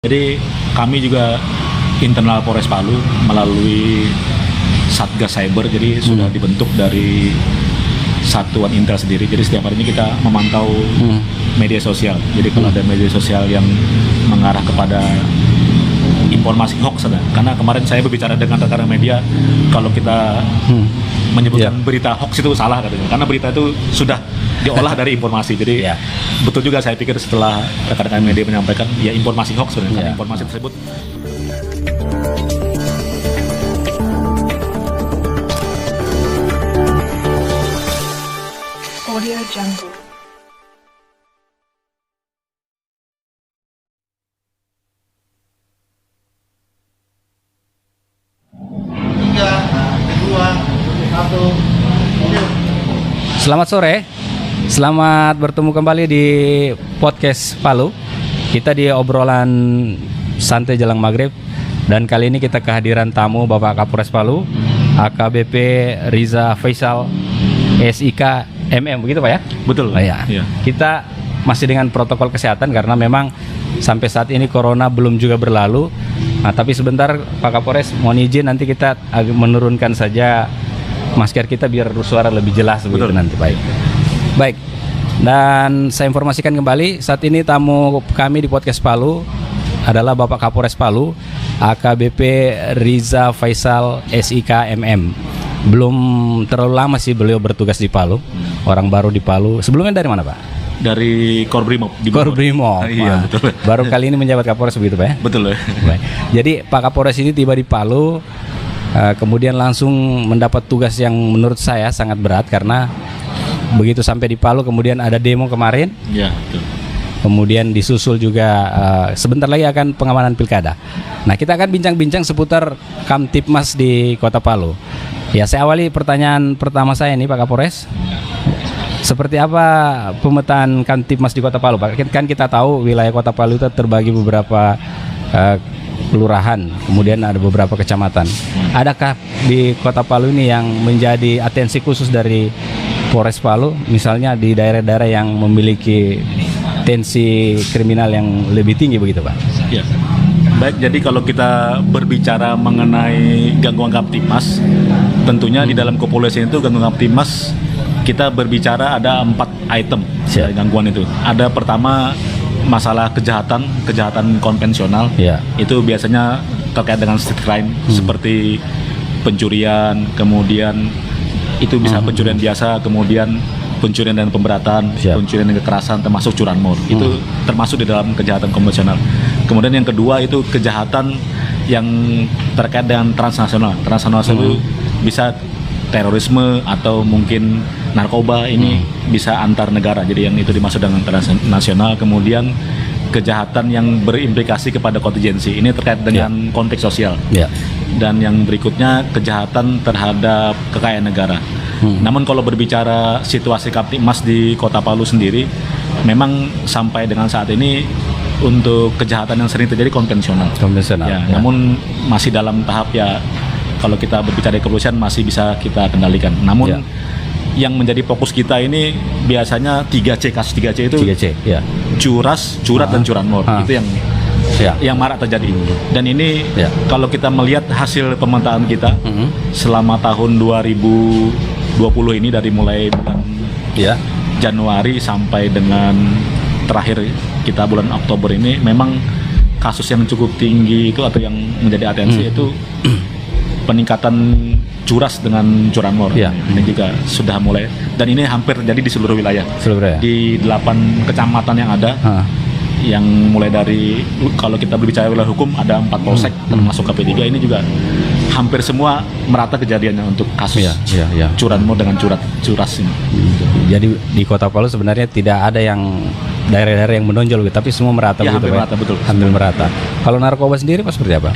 Jadi kami juga internal Polres Palu melalui Satgas Cyber, jadi sudah dibentuk dari satuan intel sendiri. Jadi setiap hari ini kita memantau media sosial. Jadi kalau ada media sosial yang mengarah kepada informasi hoax, karena kemarin saya berbicara dengan rekan-rekan media, kalau kita menyebutkan berita hoax itu salah katanya, karena berita itu sudah diolah dari informasi. Jadi betul juga, saya pikir setelah rekan-rekan media menyampaikan ya informasi hoax sebenarnya, karena informasi tersebut Audio Jungle. Selamat sore, selamat bertemu kembali di podcast Palu. Kita di obrolan santai jelang maghrib, dan kali ini kita kehadiran tamu Bapak Kapolres Palu, AKBP Riza Faisal, SIK MM, begitu Pak ya? betul. Ya. Kita masih dengan protokol kesehatan karena memang sampai saat ini corona belum juga berlalu. Nah, tapi sebentar Pak Kapolres mohon izin, nanti kita menurunkan saja masker kita biar suara lebih jelas begitu nanti. Baik. Dan saya informasikan kembali, saat ini tamu kami di podcast Palu adalah Bapak Kapolres Palu, AKBP Riza Faisal SIK MM. Belum terlalu lama sih beliau bertugas di Palu, orang baru di Palu. Sebelumnya dari mana Pak? Dari Korbrimob. Korbrimob. Iya, betul. Baru kali ini menjabat Kapolres begitu Pak ya? Betul. Baik. Jadi Pak Kapolres ini tiba di Palu, kemudian langsung mendapat tugas yang menurut saya sangat berat, karena begitu sampai di Palu kemudian ada demo kemarin. Iya, betul. Kemudian disusul juga sebentar lagi akan pengamanan pilkada. Nah, kita akan bincang-bincang seputar Kamtipmas di Kota Palu. Ya, saya awali pertanyaan pertama saya nih Pak Kapolres. Seperti apa pemetaan Kamtipmas di Kota Palu Pak? Kan kita tahu wilayah Kota Palu itu terbagi beberapa kelurahan, kemudian ada beberapa kecamatan. Adakah di Kota Palu ini yang menjadi atensi khusus dari Polres Palu, misalnya di daerah-daerah yang memiliki tensi kriminal yang lebih tinggi begitu Pak? Ya. Baik, jadi kalau kita berbicara mengenai gangguan Kamtipmas, tentunya di dalam kepolisian itu gangguan Kamtipmas kita berbicara ada 4 item dari gangguan itu. Ada pertama masalah kejahatan konvensional. Itu biasanya terkait dengan street crime seperti pencurian, kemudian itu bisa pencurian biasa, kemudian pencurian dan pemberatan, pencurian dan kekerasan, termasuk curanmor. Itu termasuk di dalam kejahatan konvensional. Kemudian yang kedua itu kejahatan yang terkait dengan transnasional. Transnasional itu bisa terorisme atau mungkin narkoba, ini bisa antar negara. Jadi yang itu dimaksud dengan transnasional. Kemudian kejahatan yang berimplikasi kepada kontingensi, ini terkait dengan konteks sosial. Dan yang berikutnya kejahatan terhadap kekayaan negara. Namun kalau berbicara situasi Kamtipmas di Kota Palu sendiri, memang sampai dengan saat ini untuk kejahatan yang sering terjadi konvensional. Namun masih dalam tahap kalau kita berbicara di kepolisian masih bisa kita kendalikan. Namun yang menjadi fokus kita ini biasanya 3C, kasus 3C itu curat dan curanmor. Itu yang marak terjadi. Dan ini kalau kita melihat hasil pemetaan kita selama tahun 2020 ini, dari mulai bulan Januari sampai dengan terakhir kita bulan Oktober ini, memang kasus yang cukup tinggi itu atau yang menjadi atensi itu peningkatan curas dengan curanmor. Ini juga sudah mulai, dan ini hampir terjadi di seluruh wilayah. Di 8 kecamatan yang ada, yang mulai dari, kalau kita berbicara wilayah hukum ada 4 polsek termasuk KP3, ini juga hampir semua merata kejadiannya untuk kasus curanmor dengan curas ini. Jadi di Kota Palu sebenarnya tidak ada yang daerah-daerah yang menonjol gitu, tapi semua merata begitu. Hampir merata, betul. Hampir merata. Kalau narkoba sendiri Pak seperti apa?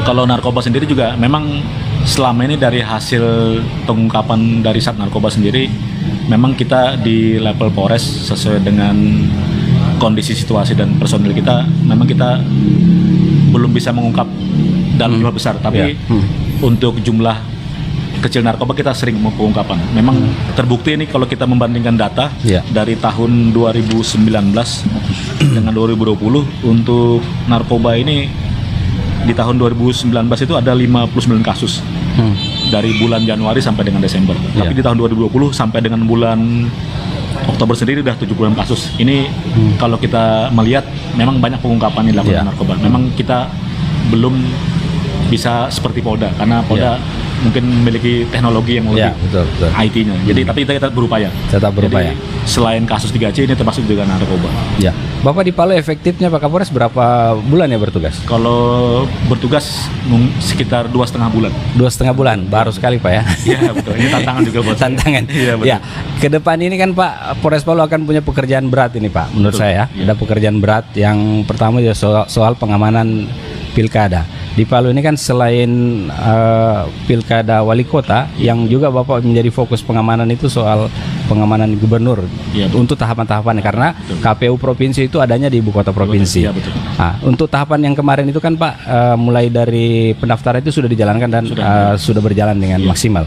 Kalau narkoba sendiri juga memang selama ini dari hasil pengungkapan dari Sat Narkoba sendiri, memang kita di level Polres sesuai dengan kondisi situasi dan personil kita, memang kita belum bisa mengungkap dalam jumlah besar, tapi untuk jumlah kecil narkoba kita sering mau pengungkapan. Memang terbukti ini kalau kita membandingkan data dari tahun 2019 dengan 2020 untuk narkoba ini di tahun 2019 itu ada 59 kasus dari bulan Januari sampai dengan Desember. Tapi di tahun 2020 sampai dengan bulan Oktober sendiri udah 76 kasus. Ini kalau kita melihat memang banyak pengungkapan yang dilakukan narkoba. Memang kita belum bisa seperti Polda karena Polda mungkin memiliki teknologi yang lebih IT-nya. Jadi tapi kita berupaya. Tetap berupaya. Jadi, selain kasus 3C ini termasuk juga narkoba. Ya. Bapak di Palu efektifnya Pak Kapolres berapa bulan ya bertugas? Kalau bertugas sekitar 2,5 bulan. 2,5 bulan, baru sekali Pak ya. Iya betul. Ini tantangan juga buat tantangan. Iya betul. Ya. Ke depan ini kan Pak Polres Palu akan punya pekerjaan berat ini Pak. Menurut saya ada pekerjaan berat. Yang pertama ya soal pengamanan pilkada. Di Palu ini kan selain pilkada wali kota, yang juga Bapak menjadi fokus pengamanan itu soal pengamanan gubernur untuk tahapan-tahapannya karena KPU provinsi itu adanya di ibu kota provinsi. Ya, betul. Nah, untuk tahapan yang kemarin itu kan Pak mulai dari pendaftaran itu sudah dijalankan dan sudah berjalan dengan maksimal.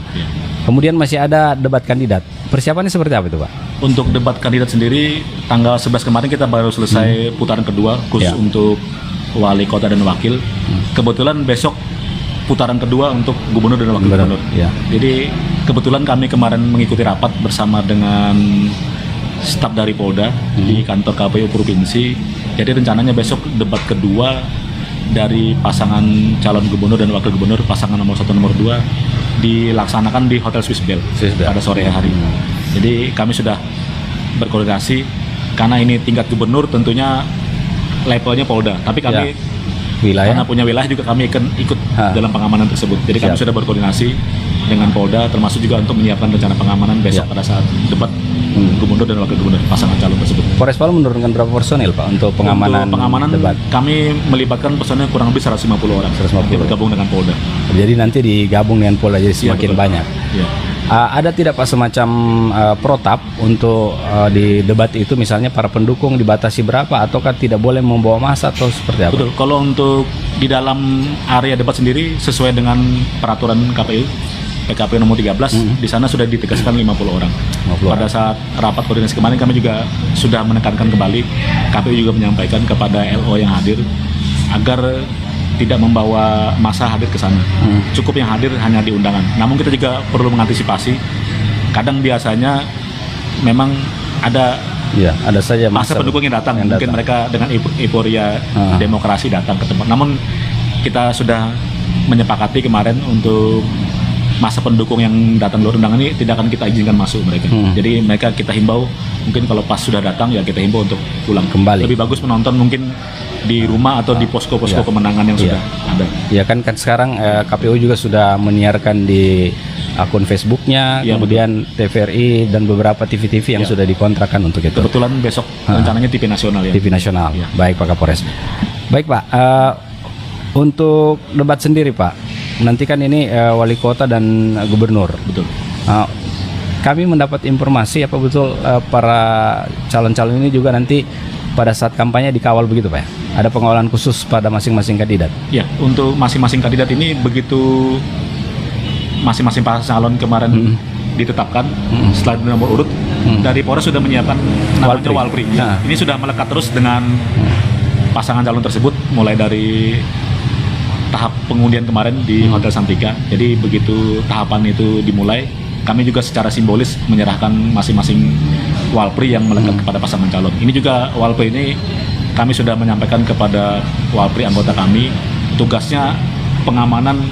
Kemudian masih ada debat kandidat. Persiapannya seperti apa itu Pak? Untuk debat kandidat sendiri tanggal 11 kemarin kita baru selesai putaran kedua khusus untuk wali kota dan wakil. Kebetulan besok putaran kedua untuk gubernur dan wakil gubernur. Jadi kebetulan kami kemarin mengikuti rapat bersama dengan staf dari Polda di kantor KPU provinsi. Jadi rencananya besok debat kedua dari pasangan calon gubernur dan wakil gubernur pasangan nomor 1 nomor 2 dilaksanakan di Hotel Swiss Bell pada sore hari. Jadi kami sudah berkoordinasi karena ini tingkat gubernur tentunya levelnya Polda, tapi kami karena punya wilayah juga kami akan ikut dalam pengamanan tersebut. Jadi kami sudah berkoordinasi dengan Polda, termasuk juga untuk menyiapkan rencana pengamanan besok pada saat debat gubernur dan wakil gubernur pasangan calon tersebut. Polres Palu menurunkan berapa personil Pak untuk pengamanan debat? Kami melibatkan personil kurang lebih 150 orang yang bergabung dengan Polda. Jadi nanti digabung dengan Polda jadi semakin banyak. Ada tidak Pak semacam protap untuk di debat itu misalnya para pendukung dibatasi berapa ataukah tidak boleh membawa massa atau seperti apa? Betul, kalau untuk di dalam area debat sendiri sesuai dengan peraturan KPU PKPU nomor 13 di sana sudah ditegaskan 50 orang. Pada saat rapat koordinasi kemarin kami juga sudah menekankan kembali, KPU juga menyampaikan kepada LO yang hadir agar tidak membawa massa hadir ke sana. Cukup yang hadir hanya di undangan. Namun kita juga perlu mengantisipasi. Kadang biasanya memang ada saja massa pendukung yang datang. Mungkin mereka dengan euforia demokrasi datang ke tempat. Namun kita sudah menyepakati kemarin untuk masa pendukung yang datang luar undangan ini tidak akan kita izinkan masuk mereka. Jadi mereka kita himbau, mungkin kalau pas sudah datang ya kita himbau untuk pulang kembali. Lebih bagus menonton mungkin di rumah atau di posko-posko kemenangan yang sudah ada. Ya kan sekarang KPU juga sudah menyiarkan di akun Facebooknya, kemudian TVRI dan beberapa TV-TV yang sudah dikontrakkan untuk itu. Kebetulan besok rencananya TV nasional ya. TV nasional. Baik Pak Kapolres. Baik Pak, untuk debat sendiri Pak, nanti kan ini wali kota dan gubernur. Betul. Kami mendapat informasi apa betul para calon-calon ini juga nanti pada saat kampanye dikawal begitu Pak ya? Ada pengawalan khusus pada masing-masing kandidat? Ya, untuk masing-masing kandidat ini begitu masing-masing calon kemarin ditetapkan setelah nomor urut dari Polres sudah menyiapkan namanya Walpri. Ini sudah melekat terus dengan pasangan calon tersebut mulai dari tahap pengundian kemarin di Hotel Santika. Jadi begitu tahapan itu dimulai, kami juga secara simbolis menyerahkan masing-masing Walpri yang melekat kepada pasangan calon. Ini juga Walpri ini kami sudah menyampaikan kepada Walpri anggota kami, tugasnya pengamanan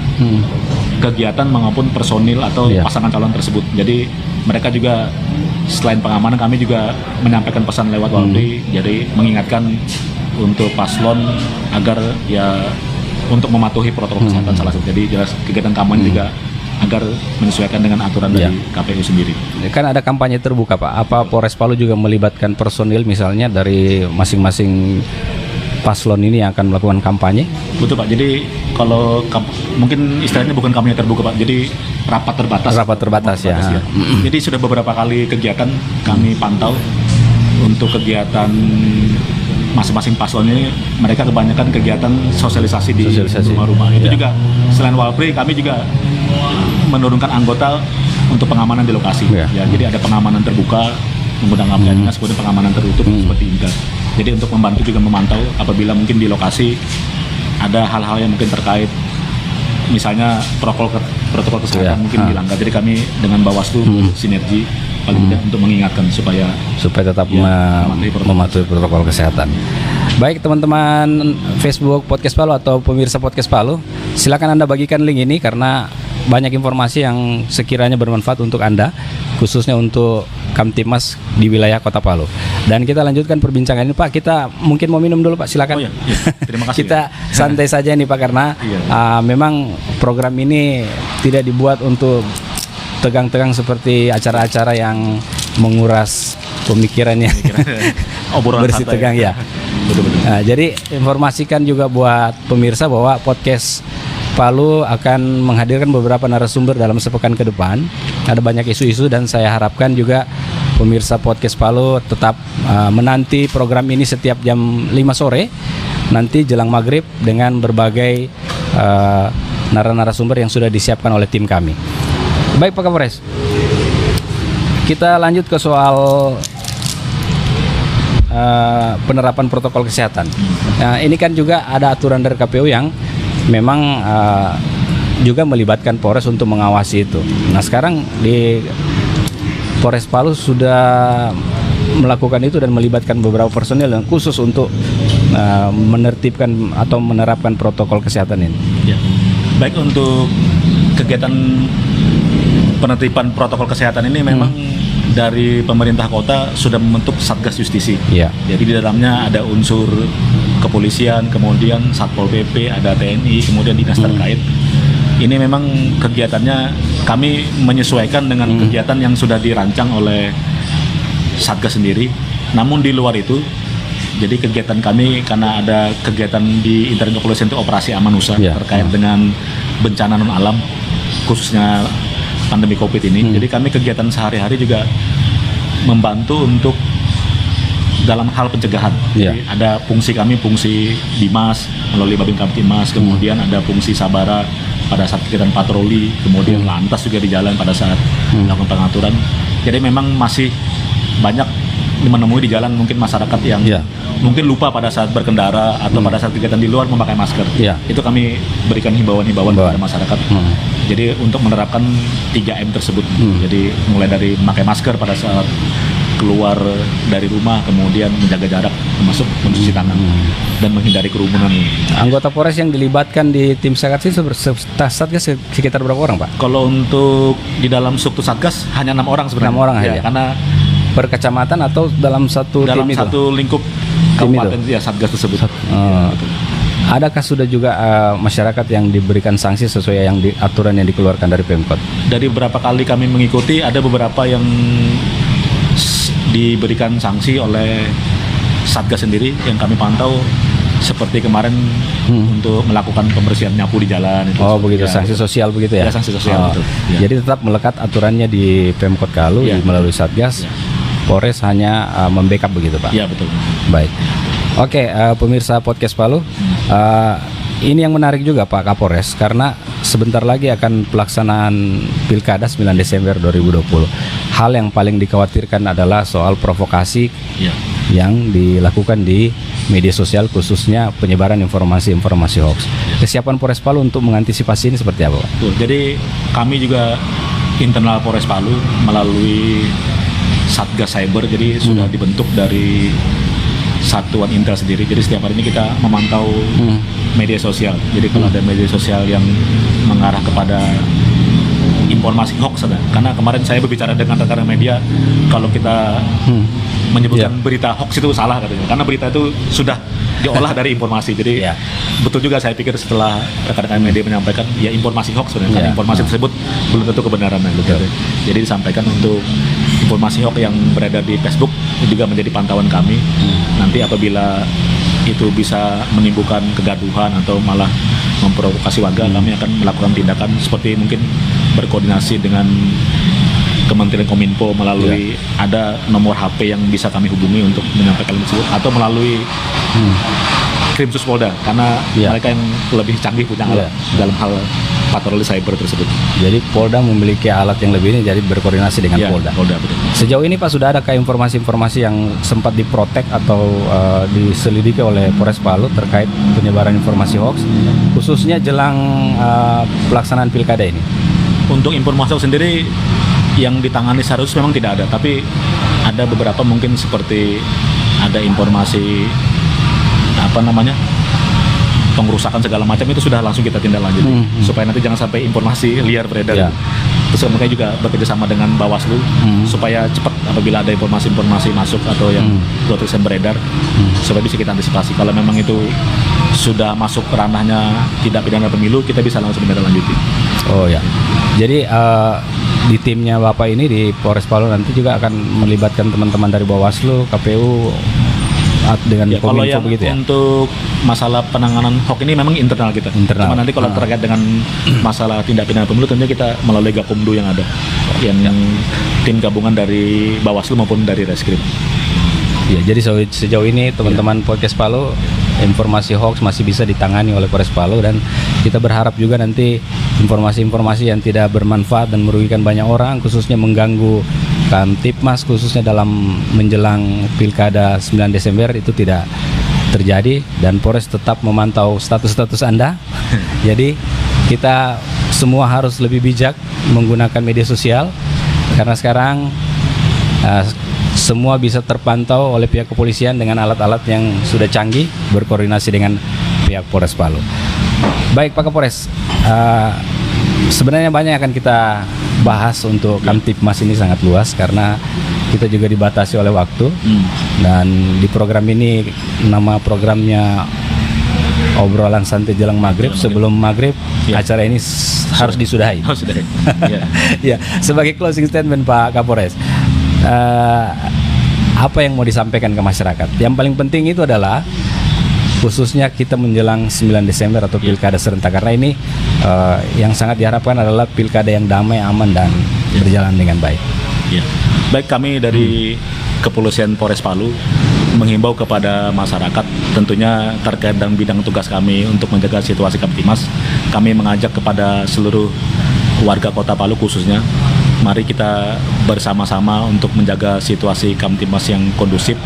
kegiatan maupun personil atau pasangan calon tersebut. Jadi mereka juga selain pengamanan kami juga menyampaikan pesan lewat Walpri, jadi mengingatkan untuk paslon agar ya untuk mematuhi protokol kesehatan salah satu. Jadi jelas kegiatan kampanye juga agar menyesuaikan dengan aturan dari KPU sendiri. Kan ada kampanye terbuka Pak. Apa Polres Palu juga melibatkan personil misalnya dari masing-masing paslon ini yang akan melakukan kampanye? Betul Pak. Jadi kalau mungkin istilahnya bukan kampanye terbuka Pak. Jadi rapat terbatas. Rapat terbatas ya. Jadi sudah beberapa kali kegiatan kami pantau untuk kegiatan masing-masing paslon ini mereka kebanyakan kegiatan sosialisasi di rumah-rumah. Itu juga selain Walpri kami juga menurunkan anggota untuk pengamanan di lokasi. Ya, jadi ada pengamanan terbuka menggunakan dinas, kemudian pengamanan tertutup seperti Inka. Jadi untuk membantu juga memantau apabila mungkin di lokasi ada hal-hal yang mungkin terkait misalnya protokol kesehatan mungkin dilanggar. Jadi kami dengan Bawaslu sinergi paling tidak untuk mengingatkan supaya tetap mematuhi protokol kesehatan. Baik teman-teman Facebook Podcast Palu atau pemirsa Podcast Palu, silakan Anda bagikan link ini karena banyak informasi yang sekiranya bermanfaat untuk Anda, khususnya untuk Kamtibmas di wilayah Kota Palu. Dan kita lanjutkan perbincangan ini Pak. Kita mungkin mau minum dulu Pak, silakan. Terima kasih. Kita santai saja nih Pak karena memang program ini tidak dibuat untuk tegang-tegang seperti acara-acara yang menguras pemikirannya. Obrolan bersih santai. Tegang ya. Betul-betul. Nah, jadi informasikan juga buat pemirsa bahwa podcast Palu akan menghadirkan beberapa narasumber dalam sepekan ke depan. Ada banyak isu-isu dan saya harapkan juga pemirsa podcast Palu tetap menanti program ini setiap jam 5 sore nanti jelang maghrib dengan berbagai narasumber yang sudah disiapkan oleh tim kami. Baik Pak Kapolres, kita lanjut ke soal penerapan protokol kesehatan. Nah, ini kan juga ada aturan dari KPU yang memang juga melibatkan Polres untuk mengawasi itu. Nah sekarang di Polres Palu sudah melakukan itu dan melibatkan beberapa personil yang khusus untuk menertibkan atau menerapkan protokol kesehatan ini. Ya. Baik, untuk kegiatan penertiban protokol kesehatan ini memang dari pemerintah kota sudah membentuk Satgas Justisi. Jadi di dalamnya ada unsur kepolisian, kemudian Satpol PP, ada TNI, kemudian dinas terkait. Ini memang kegiatannya kami menyesuaikan dengan kegiatan yang sudah dirancang oleh Satgas sendiri. Namun di luar itu, jadi kegiatan kami karena ada kegiatan di internal kepolisian itu operasi Amanusa terkait dengan bencana non alam, khususnya pandemi COVID ini. Jadi kami kegiatan sehari-hari juga membantu untuk dalam hal pencegahan. Jadi ada fungsi kami, fungsi Dimas melalui Babin Kamtibmas, kemudian ada fungsi Sabara pada saat kegiatan patroli, kemudian lantas juga di jalan pada saat melakukan pengaturan. Jadi memang masih banyak menemui di jalan mungkin masyarakat yang mungkin lupa pada saat berkendara atau pada saat kegiatan di luar memakai masker. Itu kami berikan himbauan-himbauan kepada masyarakat. Jadi untuk menerapkan 3M tersebut. Jadi mulai dari memakai masker pada saat keluar dari rumah, kemudian menjaga jarak, termasuk mencuci tangan dan menghindari kerumunan. Anggota Polres yang dilibatkan di tim Satgas sekitar berapa orang Pak? Kalau untuk di dalam struktur Satgas hanya 6 orang sebenarnya. 6 orang aja. Karena per kecamatan atau dalam satu dalam tim satu itu? lingkup kabupaten Satgas tersebut. Adakah sudah juga masyarakat yang diberikan sanksi sesuai yang aturan yang dikeluarkan dari Pemkot? Dari beberapa kali kami mengikuti, ada beberapa yang diberikan sanksi oleh Satgas sendiri yang kami pantau, seperti kemarin untuk melakukan pembersihan nyapu di jalan. Itu begitu, sanksi sosial begitu ya? Sanksi sosial, betul. Jadi tetap melekat aturannya di Pemkot Palu melalui Satgas. Polres hanya membackup begitu Pak? Iya, betul. Baik. Oke, pemirsa Podcast Palu, ini yang menarik juga Pak Kapolres karena sebentar lagi akan pelaksanaan Pilkada 9 Desember 2020. Hal yang paling dikhawatirkan adalah soal provokasi yang dilakukan di media sosial, khususnya penyebaran informasi-informasi hoax. Kesiapan Polres Palu untuk mengantisipasi ini seperti apa Pak? Jadi kami juga internal Polres Palu melalui Satgas Cyber, jadi sudah dibentuk dari Satuan Intel sendiri. Jadi setiap hari ini kita memantau media sosial. Jadi kalau ada media sosial yang mengarah kepada informasi hoax, karena kemarin saya berbicara dengan rekan media, kalau kita menyebutkan berita hoax itu salah katanya, karena berita itu sudah diolah dari informasi. Jadi betul juga, saya pikir setelah rekan-rekan media menyampaikan ya informasi hoax sebenarnya, karena informasi tersebut belum tentu kebenaran. Jadi disampaikan untuk informasi hoax yang beredar di Facebook juga menjadi pantauan kami. Nanti apabila itu bisa menimbulkan kegaduhan atau malah memprovokasi warga, kami akan melakukan tindakan seperti mungkin berkoordinasi dengan Kementerian Kominfo melalui ada nomor HP yang bisa kami hubungi untuk menyampaikan tersebut, atau melalui Krimsus Polda, karena mereka yang lebih canggih punya alat dalam hal patroli cyber tersebut. Jadi Polda memiliki alat yang lebih ini, jadi berkoordinasi dengan Polda. Betul. Sejauh ini Pak, sudah adakah informasi-informasi yang sempat diprotek atau diselidiki oleh Polres Palu terkait penyebaran informasi hoax, khususnya jelang pelaksanaan pilkada ini? Untuk informasi hoax sendiri yang ditangani secara khusus memang tidak ada, tapi ada beberapa mungkin seperti ada informasi pengrusakan segala macam, itu sudah langsung kita tindak lanjuti supaya nanti jangan sampai informasi liar beredar. Terus mereka juga bekerja sama dengan Bawaslu supaya cepat apabila ada informasi-informasi masuk atau yang tulisan beredar, supaya bisa kita antisipasi. Kalau memang itu sudah masuk ranahnya tidak pidana pemilu, kita bisa langsung menindaklanjuti. Oh ya, jadi di timnya Bapak ini di Polres Palu nanti juga akan melibatkan teman-teman dari Bawaslu, KPU dengan kalau yang begitu ya? Untuk masalah penanganan hoax ini memang internal kita. Cuma nanti kalau terkait dengan masalah tindak pidana pemilu, tentunya kita melalui Gakumdu yang ada, yang tim gabungan dari Bawaslu maupun dari Reskrim. Ya, jadi sejauh ini teman-teman Podcast Palu, informasi hoax masih bisa ditangani oleh Polres Palu, dan kita berharap juga nanti informasi-informasi yang tidak bermanfaat dan merugikan banyak orang, khususnya mengganggu Kamtipmas khususnya dalam menjelang Pilkada 9 Desember itu tidak terjadi, dan Polres tetap memantau status-status Anda. Jadi kita semua harus lebih bijak menggunakan media sosial, karena sekarang semua bisa terpantau oleh pihak kepolisian dengan alat-alat yang sudah canggih, berkoordinasi dengan pihak Polres Palu. Baik Pak Kapolres, sebenarnya banyak yang akan kita bahas untuk Kamtipmas ini, sangat luas karena kita juga dibatasi oleh waktu. Dan di program ini, nama programnya obrolan santai jelang maghrib. Sebelum maghrib acara ini harus disudahi. Ya, sebagai closing statement Pak Kapolres, apa yang mau disampaikan ke masyarakat? Yang paling penting itu adalah khususnya kita menjelang 9 Desember atau pilkada serentak, karena ini yang sangat diharapkan adalah pilkada yang damai, aman, dan berjalan dengan baik. Baik, kami dari Kepolisian Polres Palu menghimbau kepada masyarakat, tentunya terkait dengan bidang tugas kami untuk menjaga situasi Kamtipmas. Kami mengajak kepada seluruh warga Kota Palu khususnya, mari kita bersama-sama untuk menjaga situasi Kamtipmas yang kondusif,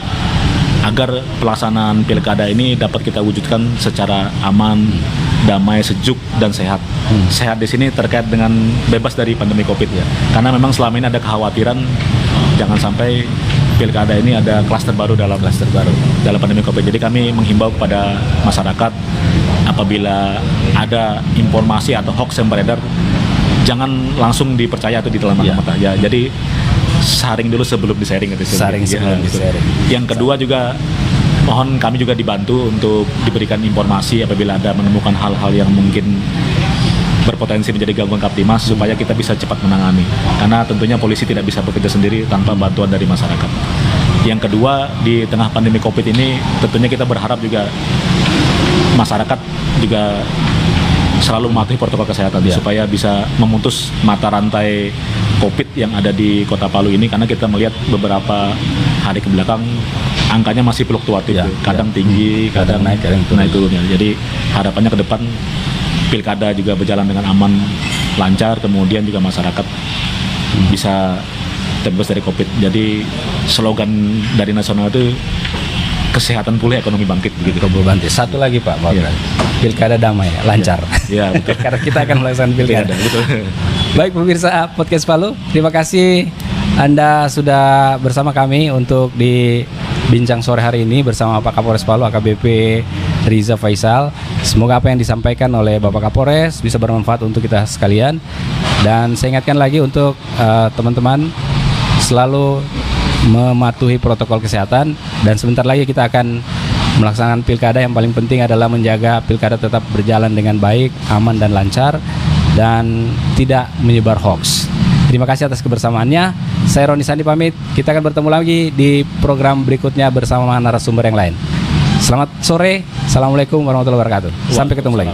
agar pelaksanaan pilkada ini dapat kita wujudkan secara aman, damai, sejuk, dan sehat. Sehat di sini terkait dengan bebas dari pandemi COVID ya. Karena memang selama ini ada kekhawatiran jangan sampai pilkada ini ada klaster baru dalam pandemi COVID. Jadi kami menghimbau kepada masyarakat, apabila ada informasi atau hoax yang beredar, jangan langsung dipercaya atau ditelan mentah-mentah ya. Jadi saring dulu sebelum di-sharing. Yang kedua juga mohon kami juga dibantu untuk diberikan informasi apabila ada menemukan hal-hal yang mungkin berpotensi menjadi gangguan Kamtipmas, supaya kita bisa cepat menangani. Karena tentunya polisi tidak bisa bekerja sendiri tanpa bantuan dari masyarakat. Yang kedua, di tengah pandemi COVID ini tentunya kita berharap juga masyarakat juga selalu mematuhi protokol kesehatan supaya bisa memutus mata rantai COVID yang ada di Kota Palu ini, karena kita melihat beberapa hari ke belakang angkanya masih fluktuatif, kadang tinggi, kadang naik turun. Jadi harapannya ke depan pilkada juga berjalan dengan aman, lancar, kemudian juga masyarakat bisa terbebas dari COVID. Jadi slogan dari nasional itu kesehatan pulih, ekonomi bangkit begitu. Satu lagi Pak, pilkada damai, lancar. Ya, betul. Karena kita akan melaksanakan pilkada. Betul. Baik pemirsa Podcast Palu, terima kasih Anda sudah bersama kami untuk di bincang sore hari ini bersama Pak Kapolres Palu, AKBP Riza Faisal. Semoga apa yang disampaikan oleh Bapak Kapolres bisa bermanfaat untuk kita sekalian. Dan saya ingatkan lagi untuk teman-teman selalu mematuhi protokol kesehatan, dan sebentar lagi kita akan melaksanakan pilkada. Yang paling penting adalah menjaga pilkada tetap berjalan dengan baik, aman dan lancar, dan tidak menyebar hoax. Terima kasih atas kebersamaannya. Saya Roni Sandi pamit. Kita akan bertemu lagi di program berikutnya bersama narasumber yang lain. Selamat sore. Assalamualaikum warahmatullahi wabarakatuh. Sampai ketemu lagi.